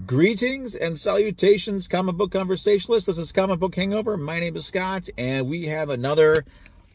Greetings and salutations, comic book conversationalists. This is Comic Book Hangover. My name is Scott, and we have another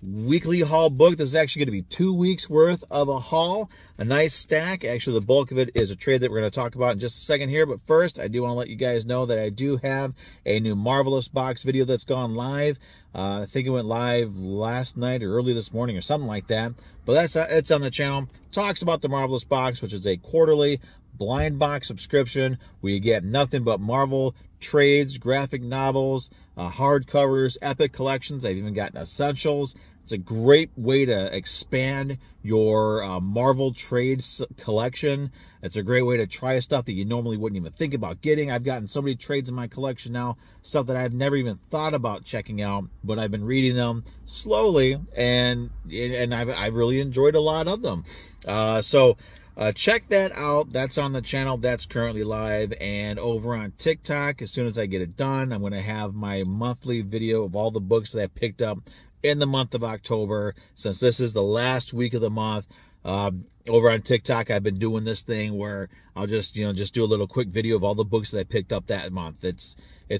weekly haul book. This is actually going to be 2 weeks worth of a haul, a nice stack. Actually, the bulk of it is a trade that we're going to talk about in just a second here. But first, I do want to let you guys know that I do have a new Marvelous Box video that's gone live. I think it went live last night or early this morning or something like that. But it's on the channel. Talks about the Marvelous Box, which is a quarterly blind box subscription where you get nothing but Marvel trades, graphic novels, hardcovers, epic collections. I've even gotten essentials. It's a great way to expand your Marvel trades collection. It's a great way to try stuff that you normally wouldn't even think about getting. I've gotten so many trades in my collection now, stuff that I've never even thought about checking out, but I've been reading them slowly, and I've really enjoyed a lot of them. Check that out. That's on the channel. That's currently live. And over on TikTok, as soon as I get it done, I'm going to have my monthly video of all the books that I picked up in the month of October. Since this is the last week of the month, over on TikTok, I've been doing this thing where I'll just do a little quick video of all the books that I picked up that month. It's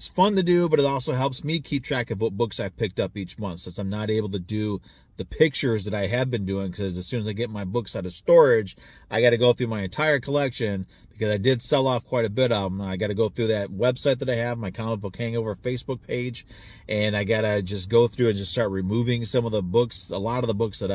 fun to do, but it also helps me keep track of what books I've picked up each month, since I'm not able to do the pictures that I have been doing, because as soon as I get my books out of storage, I got to go through my entire collection, because I did sell off quite a bit of them. I got to go through that website that I have, my Comic Book Hangover Facebook page, and I got to just go through and just start removing some of the books, a lot of the books that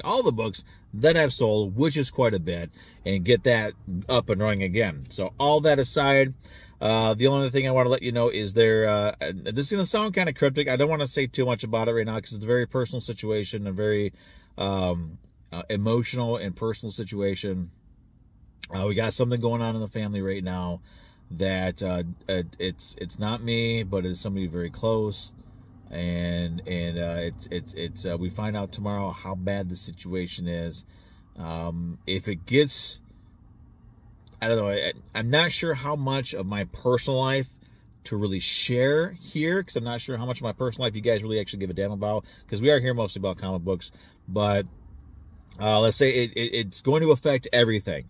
all the books that I've sold, which is quite a bit, and get that up and running again. So all that aside, the only other thing I want to let you know is this is going to sound kind of cryptic. I don't want to say too much about it right now because it's a very personal situation, a very emotional and personal situation. We got something going on in the family right now that it's not me, but it's somebody very close, and we find out tomorrow how bad the situation is. If it gets, I don't know. I'm not sure how much of my personal life to really share here, because I'm not sure how much of my personal life you guys really actually give a damn about, because we are here mostly about comic books. But let's say it's going to affect everything.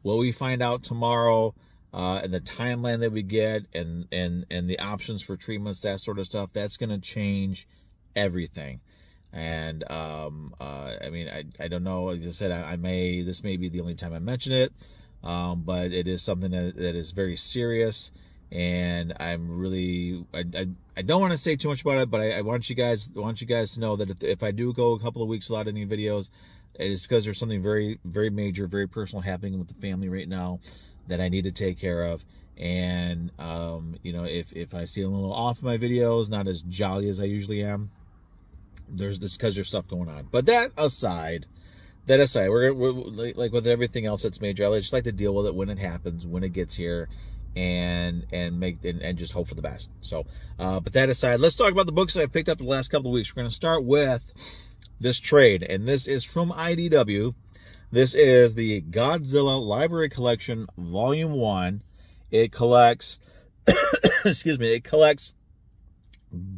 What we find out tomorrow, and the timeline that we get, and the options for treatments, that sort of stuff, that's going to change everything. And I mean, I don't know. As I said, this may be the only time I mention it. But it is something that is very serious, and I'm really, I don't want to say too much about it, but I want you guys to know that if I do go a couple of weeks without any videos, it is because there's something very, very major, very personal happening with the family right now that I need to take care of. And, you know, if I seem a little off my videos, not as jolly as I usually am, there's because there's stuff going on. But that aside, we're like with everything else that's major, I just like to deal with it when it happens, when it gets here, and just hope for the best. So, but that aside, let's talk about the books that I've picked up the last couple of weeks. We're going to start with this trade, and this is from IDW. This is the Godzilla Library Collection, Volume 1. It collects, excuse me, it collects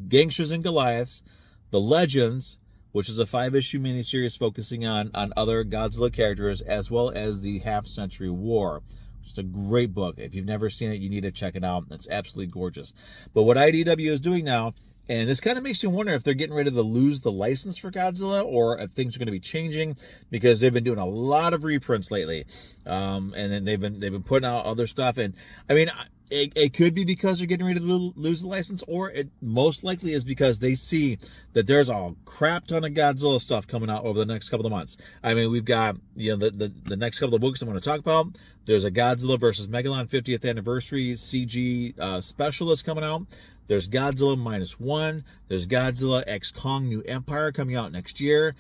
Gangsters and Goliaths, The Legends, which is a 5-issue miniseries focusing on other Godzilla characters, as well as the Half-Century War. Just a great book. If you've never seen it, you need to check it out. It's absolutely gorgeous. But what IDW is doing now, and this kind of makes you wonder if they're getting ready to lose the license for Godzilla, or if things are going to be changing, because they've been doing a lot of reprints lately, and then they've been putting out other stuff. And I mean, it could be because they're getting ready to lose the license, or it most likely is because they see that there's a crap ton of Godzilla stuff coming out over the next couple of months. I mean, we've got, you know, the next couple of books I'm going to talk about. There's a Godzilla versus Megalon 50th Anniversary CG special that's coming out. There's Godzilla -1. There's Godzilla X Kong New Empire coming out next year.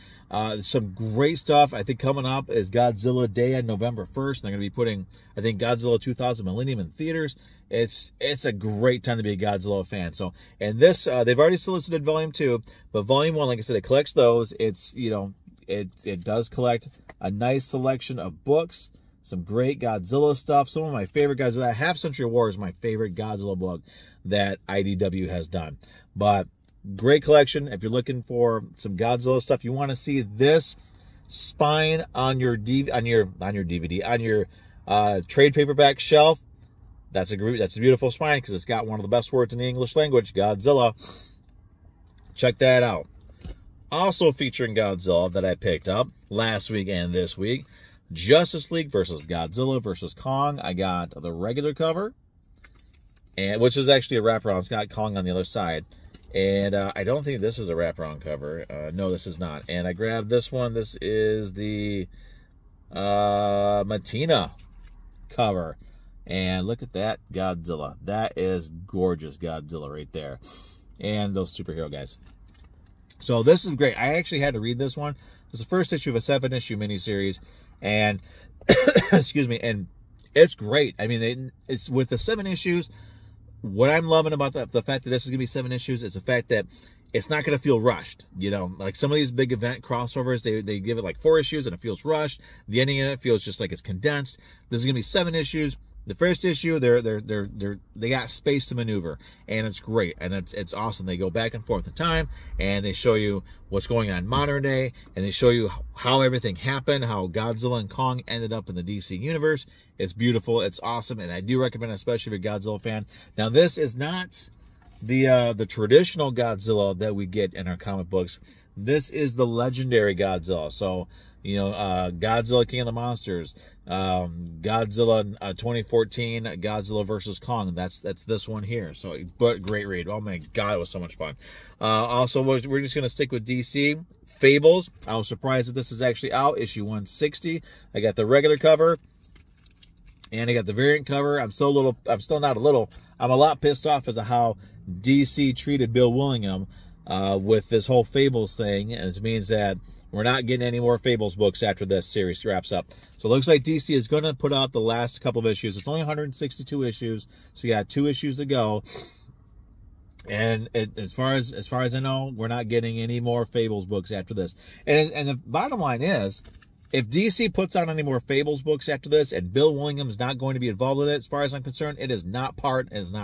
Some great stuff. I think coming up is Godzilla Day on November 1st. They're going to be putting, I think, Godzilla 2000 Millennium in theaters. It's a great time to be a Godzilla fan. So, and this, they've already solicited Volume 2, but Volume 1, like I said, it collects those. It's, you know, it does collect a nice selection of books, some great Godzilla stuff. Some of my favorite Godzilla. Half-Century War is my favorite Godzilla book that IDW has done. But great collection. If you're looking for some Godzilla stuff, you want to see this spine on your trade paperback shelf, That's a beautiful spine because it's got one of the best words in the English language, Godzilla. Check that out. Also featuring Godzilla that I picked up last week and this week, Justice League versus Godzilla versus Kong. I got the regular cover, and which is actually a wraparound. It's got Kong on the other side. And I don't think this is a wraparound cover. No, this is not. And I grabbed this one. This is the Matina cover. And look at that Godzilla. That is gorgeous Godzilla right there. And those superhero guys. So this is great. I actually had to read this one. It's the first issue of a 7-issue miniseries. And, excuse me, and it's great. I mean, it's with the 7 issues. What I'm loving about the fact that this is going to be 7 issues is the fact that it's not going to feel rushed. You know, like some of these big event crossovers, they give it like 4 issues and it feels rushed. The ending of it feels just like it's condensed. This is going to be 7 issues. The first issue, they got space to maneuver, and it's great, and it's awesome. They go back and forth in time, and they show you what's going on in modern day, and they show you how everything happened, how Godzilla and Kong ended up in the DC universe. It's beautiful, it's awesome, and I do recommend it, especially if you're a Godzilla fan. Now, this is not the traditional Godzilla that we get in our comic books. This is the legendary Godzilla. So, you know, Godzilla King of the Monsters, Godzilla 2014, Godzilla versus Kong. That's this one here. So, but great read. Oh my God, it was so much fun. Also, we're just going to stick with DC. Fables. I was surprised that this is actually out. Issue 160. I got the regular cover. And I got the variant cover. I'm a lot pissed off as to how DC treated Bill Willingham with this whole Fables thing. And it means that we're not getting any more Fables books after this series wraps up. So it looks like DC is going to put out the last couple of issues. It's only 162 issues, so you got 2 issues to go. And as far as I know, we're not getting any more Fables books after this. And the bottom line is, if DC puts out any more Fables books after this, and Bill Willingham is not going to be involved with it, as far as I'm concerned, it is not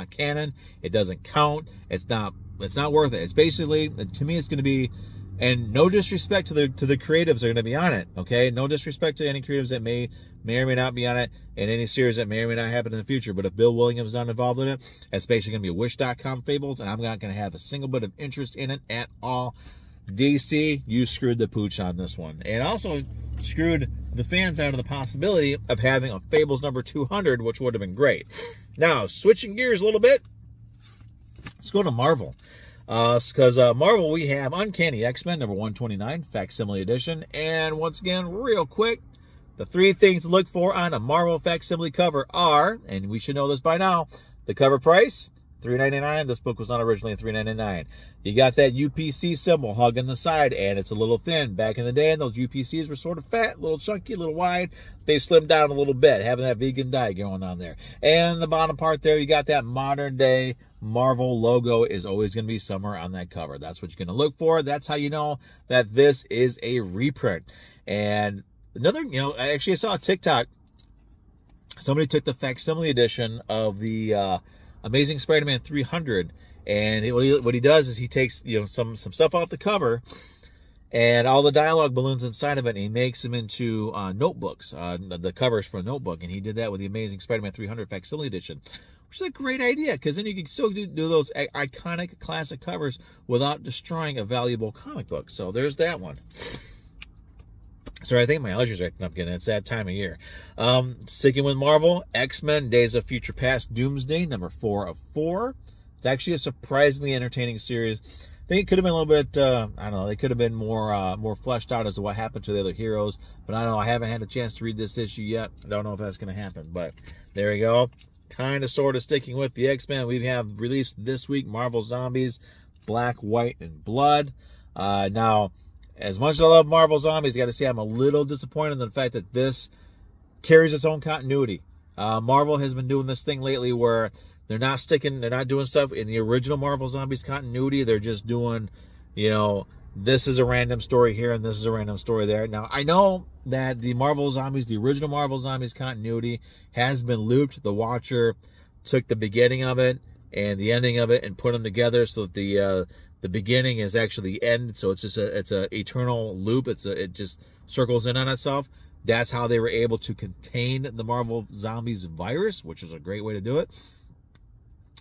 canon. It doesn't count. It's not worth it. It's basically, to me, it's going to be. And no disrespect to the creatives that are going to be on it, okay? No disrespect to any creatives that may or may not be on it, and any series that may or may not happen in the future. But if Bill Williams is not involved in it, it's basically going to be a Wish.com Fables, and I'm not going to have a single bit of interest in it at all. DC, you screwed the pooch on this one. And also screwed the fans out of the possibility of having a Fables number 200, which would have been great. Now, switching gears a little bit, let's go to Marvel. Because Marvel, we have Uncanny X-Men number 129, Facsimile Edition. And once again, real quick, the 3 things to look for on a Marvel Facsimile cover are, and we should know this by now, the cover price, $3.99. This book was not originally $3.99. You got that UPC symbol hugging the side, and it's a little thin. Back in the day, those UPCs were sort of fat, a little chunky, a little wide. They slimmed down a little bit, having that vegan diet going on there. And the bottom part there, you got that modern day Marvel logo is always going to be somewhere on that cover. That's what you're going to look for. That's how you know that this is a reprint. And another, I saw a TikTok. Somebody took the Facsimile edition of the Amazing Spider-Man 300, and what he does is he takes some stuff off the cover and all the dialogue balloons inside of it, and he makes them into notebooks, the covers for a notebook, and he did that with the Amazing Spider-Man 300 Facsimile edition, which is a great idea, because then you can still do those iconic classic covers without destroying a valuable comic book. So there's that one. Sorry, I think my allergies are acting up again. It's that time of year. Sticking with Marvel, X-Men Days of Future Past Doomsday, number 4 of 4. It's actually a surprisingly entertaining series. I think it could have been a little bit, I don't know, they could have been more fleshed out as to what happened to the other heroes. But I don't know, I haven't had a chance to read this issue yet. I don't know if that's going to happen. But there we go. Kind of sort of sticking with the X-Men. We have released this week Marvel Zombies, Black, White, and Blood. Now, as much as I love Marvel Zombies, you got to say I'm a little disappointed in the fact that this carries its own continuity. Marvel has been doing this thing lately where they're not doing stuff in the original Marvel Zombies continuity. They're just doing, this is a random story here and this is a random story there. Now, I know that the original Marvel Zombies continuity has been looped. The Watcher took the beginning of it and the ending of it and put them together so that the beginning is actually the end. So it's just it's a eternal loop. It just circles in on itself. That's how they were able to contain the Marvel Zombies virus, which is a great way to do it.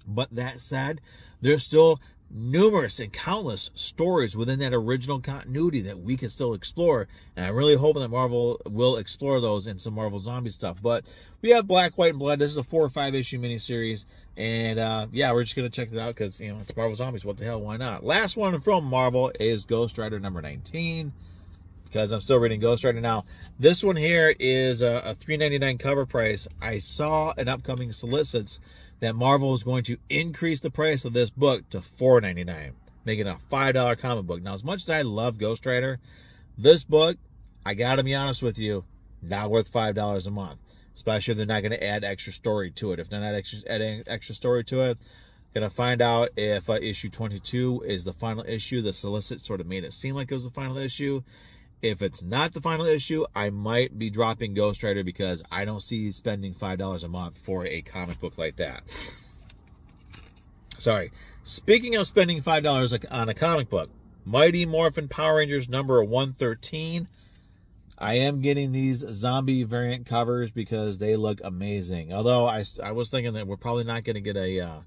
But that said, there's still numerous and countless stories within that original continuity that we can still explore, and I'm really hoping that Marvel will explore those in some Marvel Zombie stuff. But we have Black, White, and Blood. This is a 4 or 5 issue miniseries, and yeah, we're just gonna check it out because, you know, it's Marvel Zombies. What the hell? Why not? Last one from Marvel is Ghost Rider number 19, because I'm still reading Ghost Rider now. This one here is a $3.99 cover price. I saw an upcoming solicits that Marvel is going to increase the price of this book to $4.99, making a $5 comic book. Now, as much as I love Ghost Rider, this book, I gotta be honest with you, not worth $5 a month, especially if they're not going to add extra story to it. If they're not adding extra story to it, gonna find out if issue 22 is the final issue. The solicit sort of made it seem like it was the final issue. If it's not the final issue, I might be dropping Ghost Rider because I don't see spending $5 a month for a comic book like that. Sorry. Speaking of spending $5 on a comic book, Mighty Morphin Power Rangers number 113. I am getting these zombie variant covers because they look amazing. Although I was thinking that we're probably not going to get a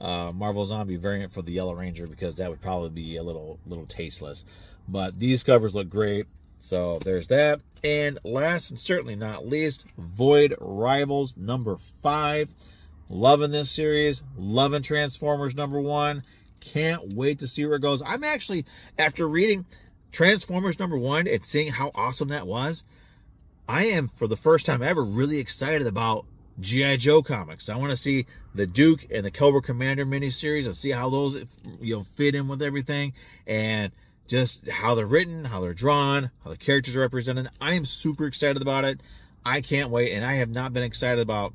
Marvel Zombie variant for the Yellow Ranger because that would probably be a little tasteless. But these covers look great, so there's that. And last and certainly not least, Void Rivals number 5. Loving this series, loving Transformers number 1. Can't wait to see where it goes. I'm actually, after reading Transformers number 1 and seeing how awesome that was, I am, for the first time ever, really excited about G.I. Joe comics. I want to see the Duke and the Cobra Commander miniseries and see how those, you know, fit in with everything, and just how they're written, how they're drawn, how the characters are represented. I am super excited about it. I can't wait, and I have not been excited about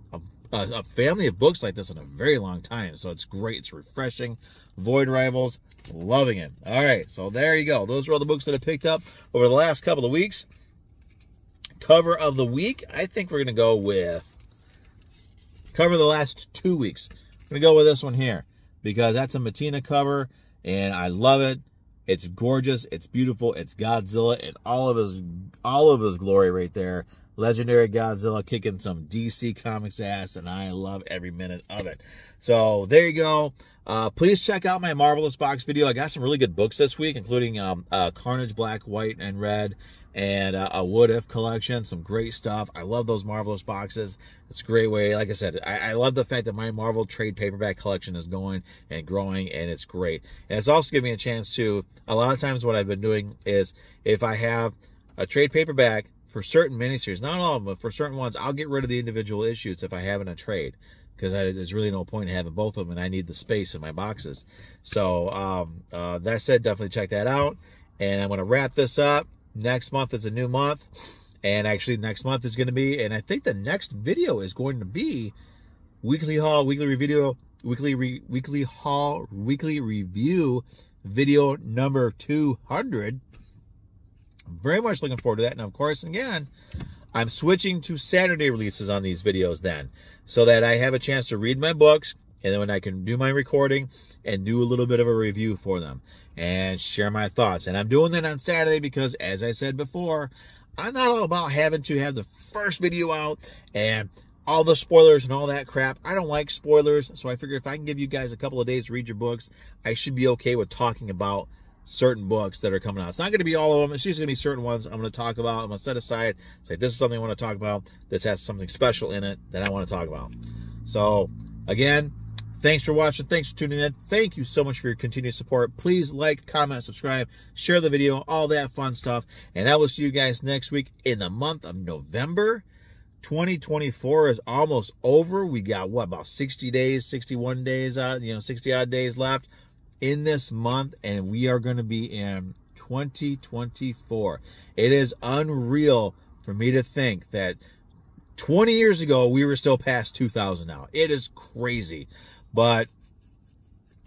a family of books like this in a very long time, so it's great. It's refreshing. Void Rivals, loving it. All right, so there you go. Those are all the books that I picked up over the last couple of weeks. Cover of the week, I think we're going to go with cover of the last 2 weeks. I'm going to go with this one here because that's a Matina cover, and I love it. It's gorgeous. It's beautiful. It's Godzilla in all of his glory right there. Legendary Godzilla kicking some DC Comics ass, and I love every minute of it. So there you go. Please check out my Marvelous Box video. I got some really good books this week, including Carnage Black, White, and Red, and a What If collection. Some great stuff. I love those Marvelous boxes. It's a great way. Like I said, I love the fact that my Marvel trade paperback collection is going and growing, and it's great. And it's also giving me a chance to, a lot of times what I've been doing is, if I have a trade paperback for certain miniseries, not all of them, but for certain ones, I'll get rid of the individual issues if I have in a trade, because there's really no point in having both of them, and I need the space in my boxes. So that said, definitely check that out. And I'm going to wrap this up. Next month is a new month, and actually next month is going to be, and I think the next video is going to be weekly haul, weekly review video number 200. I'm very much looking forward to that. And of course, again, I'm switching to Saturday releases on these videos then, so that I have a chance to read my books, and then when I can do my recording and do a little bit of a review for them and share my thoughts. And I'm doing that on Saturday because, as I said before, I'm not all about having to have the first video out and all the spoilers and all that crap. I don't like spoilers, so I figure if I can give you guys a couple of days to read your books, I should be okay with talking about certain books that are coming out. It's not going to be all of them. It's just going to be certain ones I'm going to talk about. I'm going to set aside, say, this is something I want to talk about. This has something special in it that I want to talk about. So, again, thanks for watching. Thanks for tuning in. Thank you so much for your continued support. Please like, comment, subscribe, share the video, all that fun stuff. And I will see you guys next week in the month of November. 2024 is almost over. We got, what, about 60 days, 61 days, 60 odd days left in this month, and we are going to be in 2024. It is unreal for me to think that 20 years ago we were still past 2000 now. It is crazy, but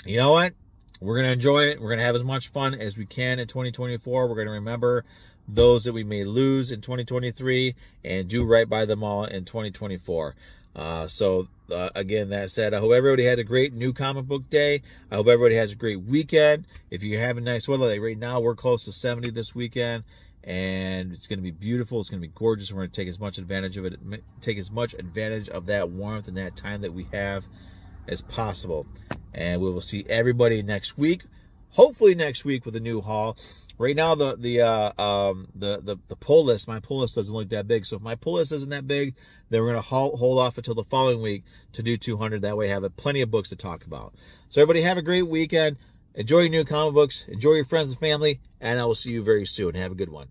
you know what? We're going to enjoy it. We're going to have as much fun as we can in 2024. We're going to remember those that we may lose in 2023 and do right by them all in 2024. Again, that said, I hope everybody had a great new comic book day. I hope everybody has a great weekend. If you're having nice weather, like right now, we're close to 70 this weekend. and it's going to be beautiful. It's going to be gorgeous. We're going to take as much advantage of it, take as much advantage of that warmth and that time that we have as possible. And we will see everybody next week. Hopefully next week with a new haul. Right now the pull list, my pull list doesn't look that big. So if my pull list isn't that big, then we're going to hold off until the following week to do 200. That way I have plenty of books to talk about. So everybody have a great weekend. Enjoy your new comic books. Enjoy your friends and family. And I will see you very soon. Have a good one.